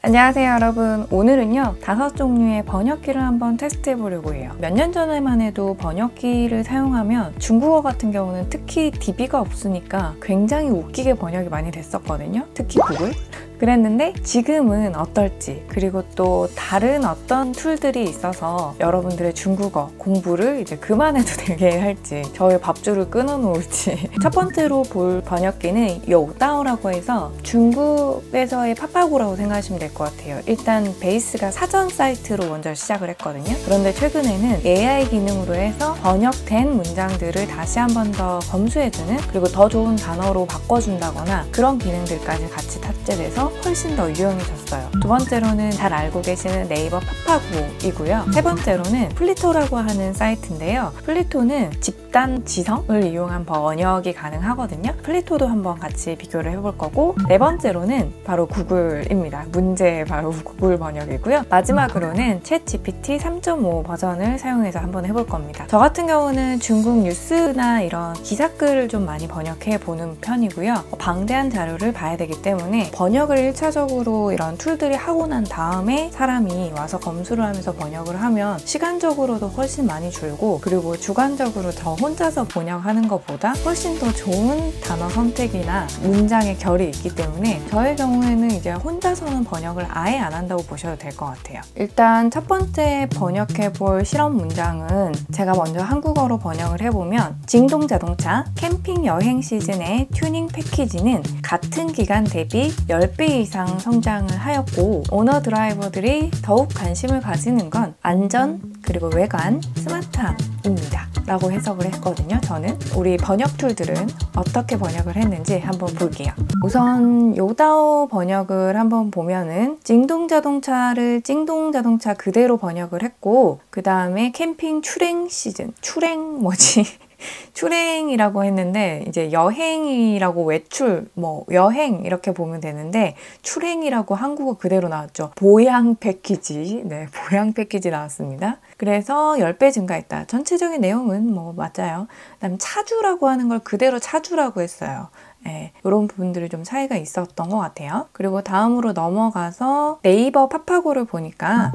안녕하세요 여러분. 오늘은요 5종류의 번역기를 한번 테스트해 보려고 해요. 몇 년 전에만 해도 번역기를 사용하면 중국어 같은 경우는 특히 DB가 없으니까 굉장히 웃기게 번역이 많이 됐었거든요. 특히 구글. 그랬는데 지금은 어떨지, 그리고 또 다른 어떤 툴들이 있어서 여러분들의 중국어 공부를 이제 그만해도 되게 할지, 저의 밥줄을 끊어놓을지. 첫 번째로 볼 번역기는 요다오라고 해서 중국에서의 파파고라고 생각하시면 될 것 같아요. 일단 베이스가 사전 사이트로 먼저 시작을 했거든요. 그런데 최근에는 AI 기능으로 해서 번역된 문장들을 다시 한 번 더 검수해주는, 그리고 더 좋은 단어로 바꿔준다거나 그런 기능들까지 같이 탑재돼서 훨씬 더 유용해졌어요. 두 번째로는 잘 알고 계시는 네이버 파파고이고요. 세 번째로는 플리토라고 하는 사이트인데요. 플리토는 집단 지성을 이용한 번역이 가능하거든요. 플리토도 한번 같이 비교를 해볼 거고, 네 번째로는 바로 구글입니다. 문제 바로 구글 번역이고요. 마지막으로는 챗 GPT 3.5 버전을 사용해서 한번 해볼 겁니다. 저 같은 경우는 중국 뉴스나 이런 기사글을 좀 많이 번역해 보는 편이고요. 방대한 자료를 봐야 되기 때문에 번역을 1차적으로 이런 툴들이 하고 난 다음에 사람이 와서 검수를 하면서 번역을 하면 시간적으로도 훨씬 많이 줄고, 그리고 주관적으로 저 혼자서 번역하는 것보다 훨씬 더 좋은 단어 선택이나 문장의 결이 있기 때문에 저의 경우에는 이제 혼자서는 번역을 아예 안 한다고 보셔도 될 것 같아요. 일단 첫 번째 번역해 볼 실험 문장은 제가 먼저 한국어로 번역을 해보면, 징동 자동차 캠핑 여행 시즌의 튜닝 패키지는 같은 기간 대비 10배 이상 성장을 하였고, 오너 드라이버들이 더욱 관심을 가지는 건 안전, 그리고 외관, 스마트함입니다 라고 해석을 했거든요. 저는 우리 번역 툴들은 어떻게 번역을 했는지 한번 볼게요. 우선 요다오 번역을 한번 보면은 징동 자동차를 찡동 자동차 그대로 번역을 했고, 그 다음에 캠핑 출행 시즌, 출행 뭐지? 출행이라고 했는데 이제 여행이라고 외출, 뭐 여행 이렇게 보면 되는데 출행이라고 한국어 그대로 나왔죠. 보양 패키지, 네, 보양 패키지 나왔습니다. 그래서 10배 증가했다. 전체적인 내용은 뭐 맞아요. 그다음 차주라고 하는 걸 그대로 차주라고 했어요. 네, 이런 부분들이 좀 차이가 있었던 것 같아요. 그리고 다음으로 넘어가서 네이버 파파고를 보니까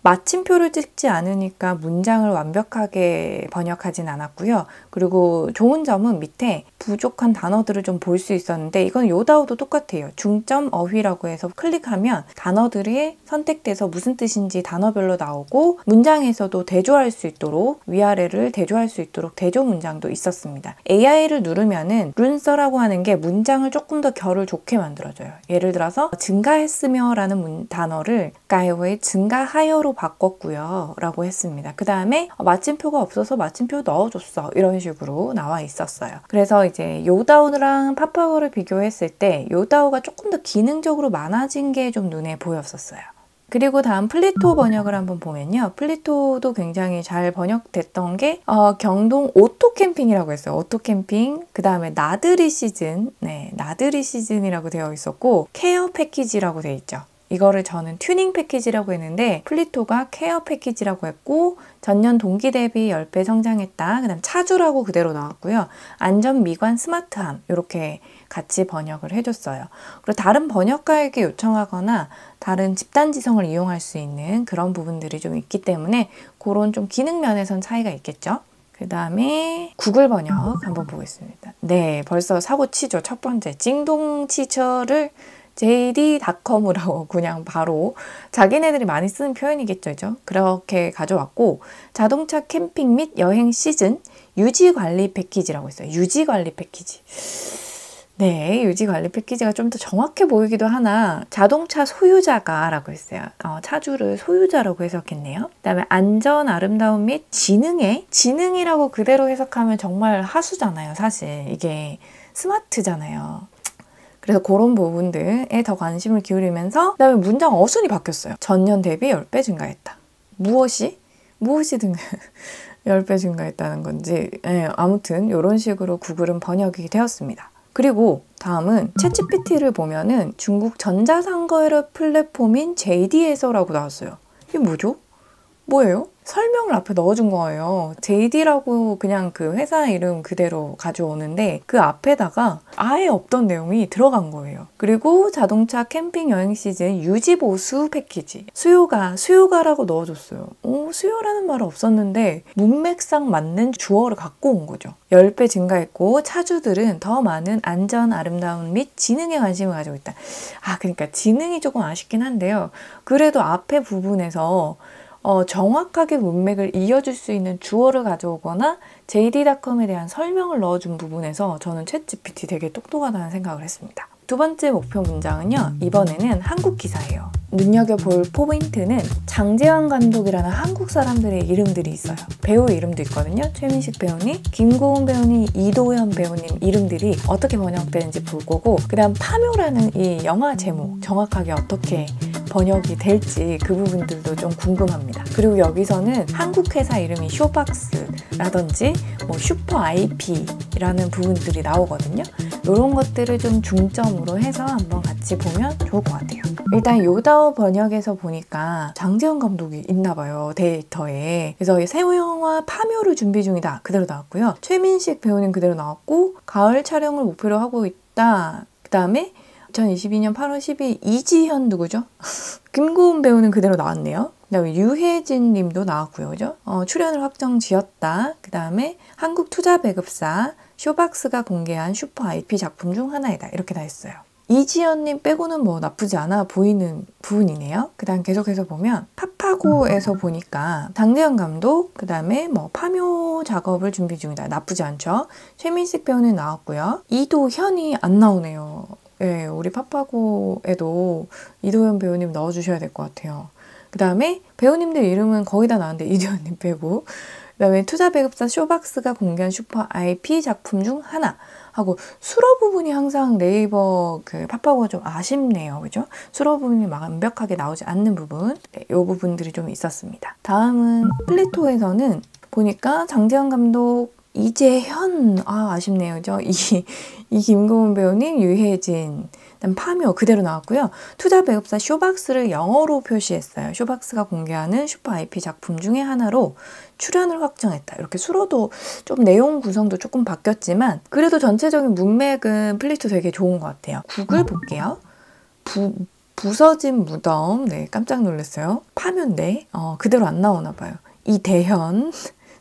마침표를 찍지 않으니까 문장을 완벽하게 번역하진 않았고요. 그리고 좋은 점은 밑에 부족한 단어들을 좀 볼 수 있었는데, 이건 요다오도 똑같아요. 중점 어휘라고 해서 클릭하면 단어들이 선택돼서 무슨 뜻인지 단어별로 나오고, 문장에서도 대조할 수 있도록, 위아래를 대조할 수 있도록 대조 문장도 있었습니다. AI를 누르면은 룬서라고 하는 게 문장을 조금 더 결을 좋게 만들어줘요. 예를 들어서 증가했으며 라는 단어를 가이오의 증가하여로 바꿨고요 라고 했습니다. 그 다음에 마침표가 없어서 마침표 넣어줬어, 이런 식으로 나와 있었어요. 그래서 이제 요다오랑 파파고를 비교했을 때 요다오가 조금 더 기능적으로 많아진 게 좀 눈에 보였었어요. 그리고 다음 플리토 번역을 한번 보면요. 플리토도 굉장히 잘 번역됐던 게 경동 오토 캠핑이라고 했어요. 오토 캠핑. 그 다음에 나들이 시즌. 네, 나들이 시즌이라고 되어 있었고, 케어 패키지라고 되어 있죠. 이거를 저는 튜닝 패키지라고 했는데 플리토가 케어 패키지라고 했고, 전년 동기 대비 10배 성장했다. 그 다음 차주라고 그대로 나왔고요. 안전, 미관, 스마트함 이렇게 같이 번역을 해줬어요. 그리고 다른 번역가에게 요청하거나 다른 집단지성을 이용할 수 있는 그런 부분들이 좀 있기 때문에 그런 좀 기능 면에선 차이가 있겠죠. 그 다음에 구글 번역 한번 보겠습니다. 네, 벌써 사고 치죠. 첫 번째, 징동 치처를 JD.com으로 그냥 바로 자기네들이 많이 쓰는 표현이겠죠. 그렇게 가져왔고, 자동차 캠핑 및 여행 시즌 유지관리 패키지라고 있어요. 유지관리 패키지. 네, 유지관리 패키지가 좀 더 정확해 보이기도 하나, 자동차 소유자가 라고 했어요. 차주를 소유자라고 해석했네요. 그 다음에 안전, 아름다움 및 지능이라고 그대로 해석하면 정말 하수잖아요. 사실 이게 스마트잖아요. 그래서 그런 부분들에 더 관심을 기울이면서, 그 다음에 문장 어순이 바뀌었어요. 전년 대비 10배 증가했다. 무엇이 10배 증가했다는 건지, 네, 아무튼 이런 식으로 구글은 번역이 되었습니다. 그리고 다음은 챗GPT를 보면은 중국 전자상거래 플랫폼인 JD에서라고 나왔어요. 이게 뭐죠? 뭐예요? 설명을 앞에 넣어준 거예요. JD라고 그냥 그 회사 이름 그대로 가져오는데 그 앞에다가 아예 없던 내용이 들어간 거예요. 그리고 자동차 캠핑 여행 시즌 유지보수 패키지. 수요가라고 넣어줬어요. 수요라는 말은 없었는데 문맥상 맞는 주어를 갖고 온 거죠. 10배 증가했고 차주들은 더 많은 안전, 아름다움 및 지능에 관심을 가지고 있다. 그러니까 지능이 조금 아쉽긴 한데요. 그래도 앞에 부분에서 정확하게 문맥을 이어줄 수 있는 주어를 가져오거나 JD.com에 대한 설명을 넣어준 부분에서 저는 챗GPT 되게 똑똑하다는 생각을 했습니다. 두 번째 목표 문장은요. 이번에는 한국 기사예요. 눈여겨볼 포인트는 장재환 감독이라는 한국 사람들의 이름들이 있어요. 배우 이름도 있거든요. 최민식 배우님, 김고은 배우님, 이도현 배우님 이름들이 어떻게 번역되는지 볼 거고 그 다음 파묘라는 이 영화 제목 정확하게 어떻게 번역이 될지 그 부분들도 좀 궁금합니다. 그리고 여기서는 한국 회사 이름이 쇼박스라든지 뭐 슈퍼 IP라는 부분들이 나오거든요. 이런 것들을 좀 중점으로 해서 한번 같이 보면 좋을 것 같아요. 일단 요다오 번역에서 보니까 장재환 감독이 있나 봐요. 데이터에. 그래서 새 영화 파묘를 준비 중이다. 그대로 나왔고요. 최민식 배우님 그대로 나왔고 가을 촬영을 목표로 하고 있다. 그 다음에 2022년 8월 10일 이지현 누구죠? 김고은 배우는 그대로 나왔네요. 그 다음에 유혜진 님도 나왔고요. 그죠? 출연을 확정 지었다. 그 다음에 한국투자배급사 쇼박스가 공개한 슈퍼 IP 작품 중 하나이다. 이렇게 다 했어요. 이지연님 빼고는 뭐 나쁘지 않아 보이는 부분이네요. 그 다음 계속해서 보면 파파고에서 보니까 장재환 감독, 그 다음에 뭐 파묘 작업을 준비 중이다. 나쁘지 않죠. 최민식 배우는 나왔고요. 이도현이 안 나오네요. 네, 우리 파파고에도 이도현 배우님 넣어주셔야 될 것 같아요. 그 다음에 배우님들 이름은 거의 다 나왔는데 이도현님 빼고 그 다음에 투자배급사 쇼박스가 공개한 슈퍼 IP 작품 중 하나 하고 수로 부분이 항상 네이버 그 파파고가 좀 아쉽네요. 그죠? 수로 부분이 완벽하게 나오지 않는 부분 이 부분들이 좀 있었습니다. 다음은 플리토에서는 보니까 장재환 감독 이재현 아쉽네요. 그죠? 이 김고은 배우님 유혜진 그다음 파묘 그대로 나왔고요. 투자 배급사 쇼박스를 영어로 표시했어요. 쇼박스가 공개하는 슈퍼 IP 작품 중에 하나로 출연을 확정했다. 이렇게 수로도 좀 내용 구성도 조금 바뀌었지만 그래도 전체적인 문맥은 플리토 되게 좋은 것 같아요. 구글 볼게요. 부서진 무덤 네 깜짝 놀랐어요. 파묘인데 그대로 안 나오나 봐요. 이대현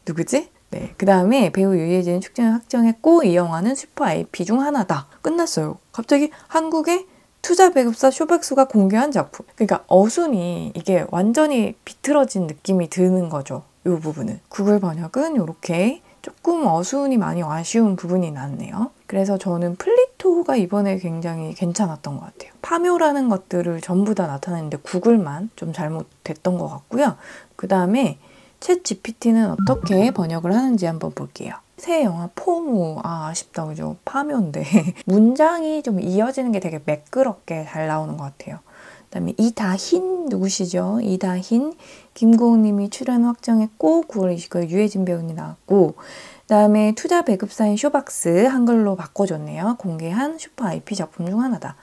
누구지? 네, 그 다음에 배우 유혜진은 출연을 확정했고 이 영화는 슈퍼 IP 중 하나다. 끝났어요. 갑자기 한국의 투자 배급사 쇼박스가 공개한 작품. 그러니까 어순이 이게 완전히 비틀어진 느낌이 드는 거죠. 이 부분은. 구글 번역은 이렇게 조금 어순이 많이 아쉬운 부분이 났네요. 그래서 저는 플리토가 이번에 굉장히 괜찮았던 것 같아요. 파묘라는 것들을 전부 다 나타냈는데 구글만 좀 잘못됐던 것 같고요. 그 다음에 챗 GPT는 어떻게 번역을 하는지 한번 볼게요. 새 영화 포무 아쉽다 그죠? 파묘인데 문장이 좀 이어지는 게 되게 매끄럽게 잘 나오는 것 같아요. 그 다음에 이다힌 누구시죠? 이다힌 김고은 님이 출연 확정했고 9월 29일 유혜진 배우님 나왔고 그 다음에 투자 배급사인 쇼박스 한글로 바꿔줬네요. 공개한 슈퍼 IP 작품 중 하나다.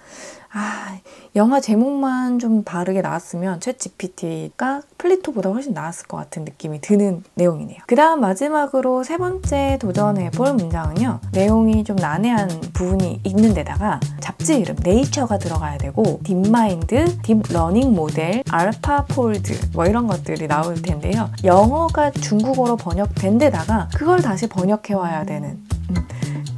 영화 제목만 좀 다르게 나왔으면 챗 GPT가 플리토보다 훨씬 나았을 것 같은 느낌이 드는 내용이네요. 그 다음 마지막으로 세 번째 도전해볼 문장은요. 내용이 좀 난해한 부분이 있는 데다가 잡지 이름 네이처가 들어가야 되고 딥마인드, 딥러닝 모델, 알파폴드 뭐 이런 것들이 나올 텐데요. 영어가 중국어로 번역된 데다가 그걸 다시 번역해와야 되는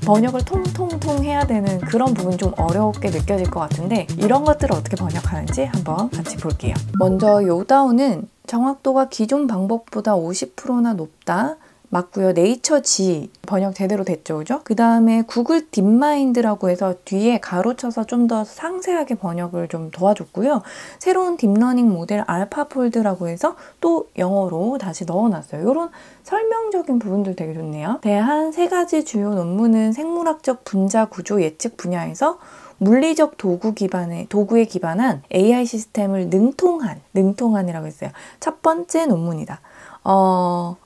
번역을 통통통 해야 되는 그런 부분이 좀 어렵게 느껴질 것 같은데 이런 것들을 어떻게 번역하는지 한번 같이 볼게요. 먼저 요다오는 정확도가 기존 방법보다 50%나 높다. 맞고요. 네이처지 번역 제대로 됐죠. 그죠? 그 다음에 구글 딥마인드라고 해서 뒤에 가로쳐서 좀 더 상세하게 번역을 좀 도와줬고요. 새로운 딥러닝 모델 알파폴드라고 해서 또 영어로 다시 넣어놨어요. 이런 설명적인 부분들 되게 좋네요. 대한 3가지 주요 논문은 생물학적 분자 구조 예측 분야에서 물리적 도구에 기반한 AI 시스템을 능통한이라고 했어요. 첫 번째 논문이다.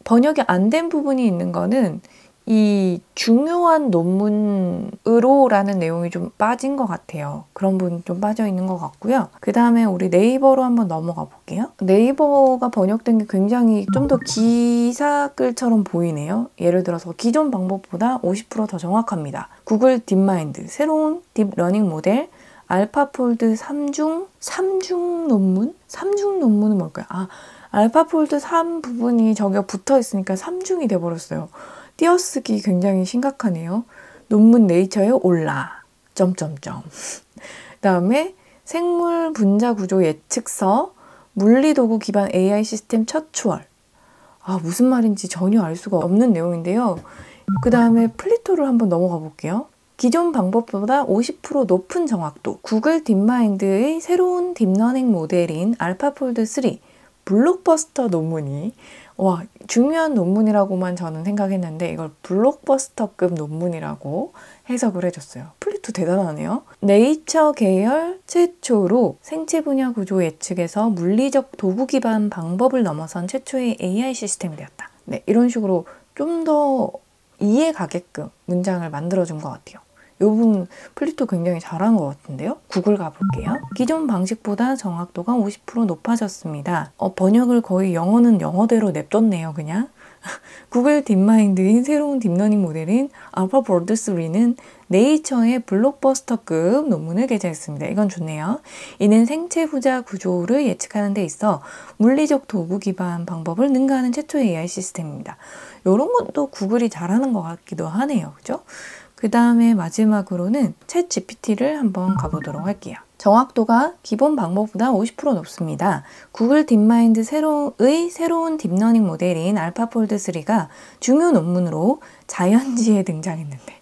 번역이 안 된 부분이 있는 거는 이 중요한 논문으로라는 내용이 좀 빠진 것 같아요. 그런 부분이 좀 빠져 있는 것 같고요. 그 다음에 우리 네이버로 한번 넘어가 볼게요. 네이버가 번역된 게 굉장히 좀 더 기사글처럼 보이네요. 예를 들어서 기존 방법보다 50% 더 정확합니다. 구글 딥마인드, 새로운 딥러닝 모델, 알파폴드 3중 논문? 3중 논문은 뭘까요? 알파폴드 3 부분이 저기가 붙어 있으니까 3중이 돼버렸어요. 띄어쓰기 굉장히 심각하네요. 논문 네이처에 올라. 그다음에 생물 분자 구조 예측서, 물리도구 기반 AI 시스템 첫 추월. 무슨 말인지 전혀 알 수가 없는 내용인데요. 그 다음에 플리토를 한번 넘어가 볼게요. 기존 방법보다 50% 높은 정확도, 구글 딥마인드의 새로운 딥러닝 모델인 알파폴드 3, 블록버스터 논문이 중요한 논문이라고만 저는 생각했는데 이걸 블록버스터급 논문이라고 해석을 해줬어요. 플리토 대단하네요. 네이처 계열 최초로 생체 분야 구조 예측에서 물리적 도구 기반 방법을 넘어선 최초의 AI 시스템이 되었다. 네, 이런 식으로 좀 더 이해 가게끔 문장을 만들어준 것 같아요. 이 부분 플리토 굉장히 잘한 것 같은데요. 구글 가볼게요. 기존 방식보다 정확도가 50% 높아졌습니다. 번역을 거의 영어는 영어대로 냅뒀네요, 그냥. 구글 딥마인드인 새로운 딥러닝 모델인 알파폴드 3는 네이처의 블록버스터급 논문을 게재했습니다. 이건 좋네요. 이는 생체 후자 구조를 예측하는 데 있어 물리적 도구 기반 방법을 능가하는 최초의 AI 시스템입니다. 이런 것도 구글이 잘하는 것 같기도 하네요. 그죠? 그 다음에 마지막으로는 챗 GPT를 한번 가보도록 할게요. 정확도가 기본 방법보다 50% 높습니다. 구글 딥마인드 새로운 딥러닝 모델인 알파폴드 3가 중요 논문으로 자연지에 등장했는데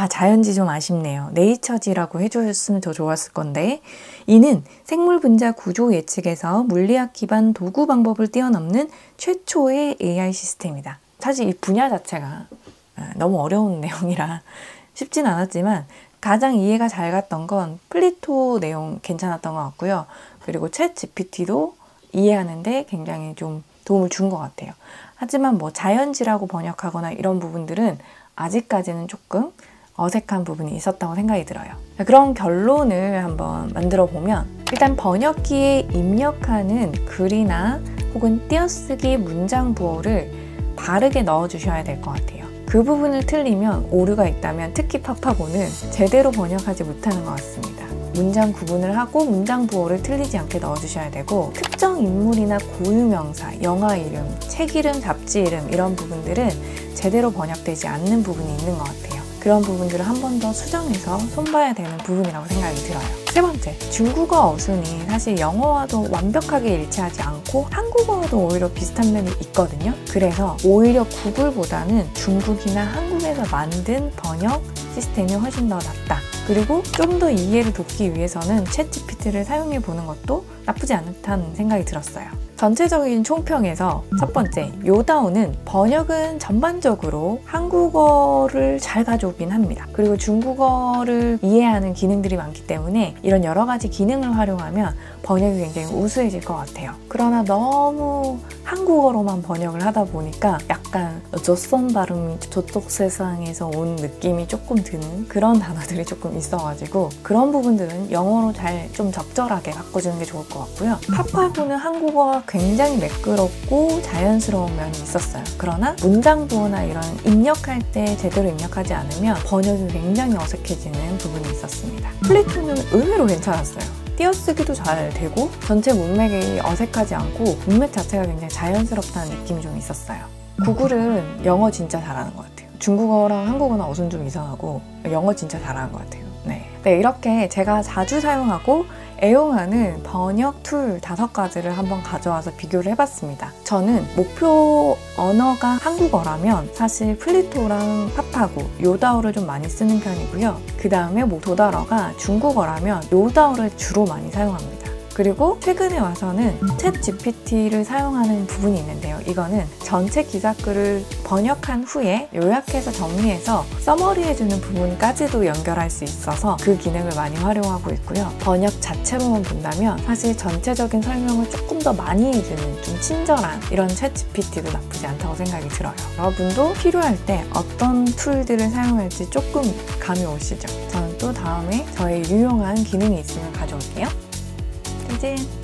자연지 좀 아쉽네요. 네이처지라고 해주셨으면 더 좋았을 건데 이는 생물 분자 구조 예측에서 물리학 기반 도구 방법을 뛰어넘는 최초의 AI 시스템이다. 사실 이 분야 자체가 너무 어려운 내용이라 쉽진 않았지만 가장 이해가 잘 갔던 건 플리토 내용 괜찮았던 것 같고요. 그리고 챗 GPT도 이해하는데 굉장히 좀 도움을 준 것 같아요. 하지만 자연지라고 번역하거나 이런 부분들은 아직까지는 조금 어색한 부분이 있었다고 생각이 들어요. 그런 결론을 한번 만들어 보면 일단 번역기에 입력하는 글이나 혹은 띄어쓰기 문장 부호를 바르게 넣어주셔야 될 것 같아요. 그 부분을 틀리면 오류가 있다면 특히 파파고는 제대로 번역하지 못하는 것 같습니다. 문장 구분을 하고 문장 부호를 틀리지 않게 넣어주셔야 되고 특정 인물이나 고유명사, 영화 이름, 책 이름, 잡지 이름 이런 부분들은 제대로 번역되지 않는 부분이 있는 것 같아요. 그런 부분들을 한 번 더 수정해서 손봐야 되는 부분이라고 생각이 들어요. 세 번째, 중국어 어순이 사실 영어와도 완벽하게 일치하지 않고 한국어와도 오히려 비슷한 면이 있거든요. 그래서 오히려 구글보다는 중국이나 한국에서 만든 번역 시스템이 훨씬 더 낫다. 그리고 좀 더 이해를 돕기 위해서는 챗 GPT를 사용해 보는 것도 나쁘지 않다는 생각이 들었어요. 전체적인 총평에서 첫 번째, 요다오는 번역은 전반적으로 한국어를 잘 가져오긴 합니다. 그리고 중국어를 이해하는 기능들이 많기 때문에 이런 여러 가지 기능을 활용하면 번역이 굉장히 우수해질 것 같아요. 그러나 너무 한국어로만 번역을 하다 보니까 약간 조선 발음이 저쪽 세상에서 온 느낌이 조금 드는 그런 단어들이 조금 있어가지고 그런 부분들은 영어로 잘 좀 적절하게 바꿔주는 게 좋을 것 같고요. 파파고는 한국어가 굉장히 매끄럽고 자연스러운 면이 있었어요. 그러나 문장 부호나 이런 입력할 때 제대로 입력하지 않으면 번역이 굉장히 어색해지는 부분이 있었습니다. 플리토는 의외로 괜찮았어요. 띄어쓰기도 잘 되고 전체 문맥이 어색하지 않고 문맥 자체가 굉장히 자연스럽다는 느낌이 좀 있었어요. 구글은 영어 진짜 잘하는 것 같아요. 중국어랑 한국어는 어순 좀 이상하고 영어 진짜 잘하는 것 같아요. 네, 이렇게 제가 자주 사용하고 애용하는 번역 툴 5가지를 한번 가져와서 비교를 해봤습니다. 저는 목표 언어가 한국어라면 사실 플리토랑 파파고, 요다오를 좀 많이 쓰는 편이고요. 그 다음에 도달어가 중국어라면 요다오를 주로 많이 사용합니다. 그리고 최근에 와서는 챗 GPT를 사용하는 부분이 있는데요. 이거는 전체 기사글을 번역한 후에 요약해서 정리해서 서머리해주는 부분까지도 연결할 수 있어서 그 기능을 많이 활용하고 있고요. 번역 자체로만 본다면 사실 전체적인 설명을 조금 더 많이 해주는 좀 친절한 이런 챗 GPT도 나쁘지 않다고 생각이 들어요. 여러분도 필요할 때 어떤 툴들을 사용할지 조금 감이 오시죠? 저는 또 다음에 저의 유용한 기능이 있으면 가져올게요. 짜잔!